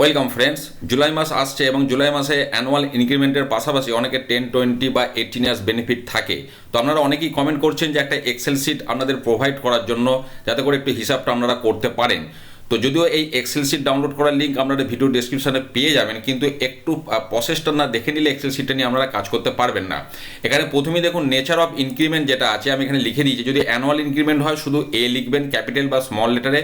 Welcome friends, July মাস আসছে এবং জুলাই মাসে অ্যানুয়াল ইনক্রিমেন্টের পাশাপাশি অনেকে 10, 20 বা 18 ইয়ার্স বেনিফিট থাকে। তো আপনারা অনেকেই কমেন্ট করছেন যে একটা এক্সেল শিট আপনাদের প্রোভাইড করার জন্য, যাতে করে একটু হিসাবটা আপনারা করতে পারেন। তো যদিও এই এক্সেল শিট ডাউনলোড করার লিঙ্ক আপনারা ভিডিও ডেসক্রিপশনে পেয়ে যাবেন, কিন্তু একটু প্রসেসটা না দেখে নিলে এক্সেল শিটটা নিয়ে আপনারা কাজ করতে পারবেন না। এখানে প্রথমেই দেখুন নেচার অফ ইনক্রিমেন্ট যেটা আছে, আমি এখানে লিখে দিয়েছি। যদি অ্যানুয়াল ইনক্রিমেন্ট হয় শুধু এ লিখবেন ক্যাপিটাল বা স্মল লেটারে,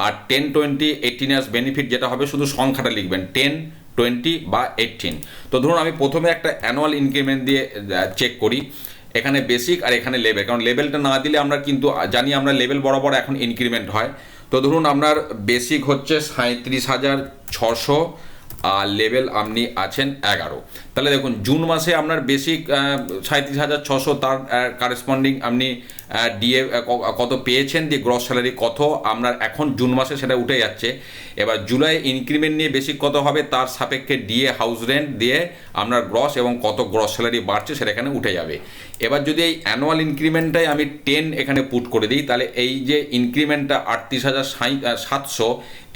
আর 10, 20, 18 ইয়ার্স বেনিফিট যেটা হবে শুধু সংখ্যাটা লিখবেন 10, 20 বা 18। তো ধরুন আমি প্রথমে একটা অ্যানুয়াল ইনক্রিমেন্ট দিয়ে চেক করি। এখানে বেসিক আর এখানে লেভেল, কারণ লেভেলটা না দিলে আমরা কিন্তু জানি আমরা লেভেল বরাবর এখন ইনক্রিমেন্ট হয়। তো ধরুন আপনার বেসিক হচ্ছে 37,600 আর লেভেল আপনি আছেন 11। তাহলে দেখুন জুন মাসে আপনার বেসিক 37,600, তার কারেসপন্ডিং আপনি ডিএ কত পেয়েছেন, দিয়ে গ্রস স্যালারি কত আপনার এখন জুন মাসে সেটা উঠে যাচ্ছে। এবার জুলাই ইনক্রিমেন্ট নিয়ে বেসিক কত হবে তার সাপেক্ষে ডিএ হাউস রেন্ট দিয়ে আপনার গ্রস এবং কত গ্রস স্যালারি বাড়ছে সেটা এখানে উঠে যাবে। এবার যদি এই অ্যানুয়াল ইনক্রিমেন্টটাই আমি 10 এখানে পুট করে দিই, তাহলে এই যে ইনক্রিমেন্টটা 38,700,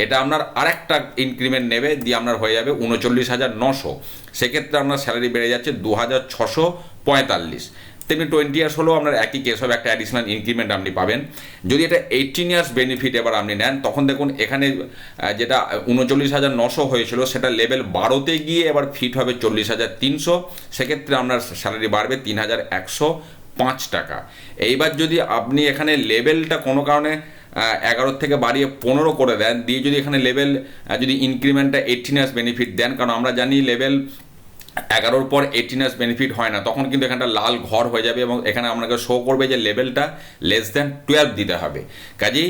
এটা আপনার আরেকটা ইনক্রিমেন্ট নেবে, দিয়ে আপনার হয়ে যাবে 39,900। সেক্ষেত্রে আপনার স্যালারি বেড়ে যাচ্ছে 2,645। তেমনি 20 ইয়ার্স হলেও আপনার একই কেস হবে, একটা অ্যাডিশনাল ইনক্রিমেন্ট আপনি পাবেন। যদি এটা 18 ইয়ার্স বেনিফিট এবার আপনি নেন, তখন দেখুন এখানে যেটা 39,900 হয়েছিল সেটা লেভেল 12তে গিয়ে এবার ফিট হবে 40,300। সেক্ষেত্রে আপনার স্যালারি বাড়বে 3,105 টাকা। এইবার যদি আপনি এখানে লেভেলটা কোনো কারণে 11 থেকে বাড়িয়ে 15 করে দেন, দিয়ে যদি এখানে লেভেল যদি ইনক্রিমেন্টটা 18 ইয়ার্স বেনিফিট দেন, কারণ আমরা জানি লেভেল 11 পর 18 ইয়ার্স বেনিফিট হয় না, তখন কিন্তু এখানটা লাল ঘর হয়ে যাবে এবং এখানে আপনাকে শো করবে যে লেভেলটা লেস দ্যান 12 দিতে হবে। কাজেই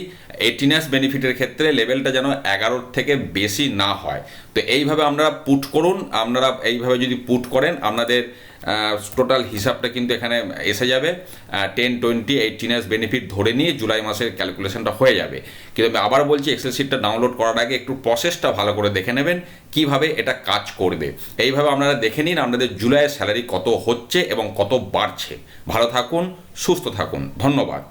18 ইয়ার্স বেনিফিটের ক্ষেত্রে লেভেলটা যেন 11 থেকে বেশি না হয়। তো এইভাবে আপনারা পুট করুন, আপনারা এইভাবে যদি পুট করেন আপনাদের টোটাল হিসাবটা কিন্তু এখানে এসে যাবে। 10, 20, 18 ইয়ার্স বেনিফিট ধরে নিয়ে জুলাই মাসের ক্যালকুলেশনটা হয়ে যাবে। কিন্তু আমি আবার বলছি, এক্সেল শিটটা ডাউনলোড করার আগে একটু প্রসেসটা ভালো করে দেখে নেবেন কিভাবে এটা কাজ করবে। এইভাবে আপনারা দেখে নিন আপনাদের জুলাইয়ের স্যালারি কত হচ্ছে এবং কত বাড়ছে। ভালো থাকুন, সুস্থ থাকুন, ধন্যবাদ।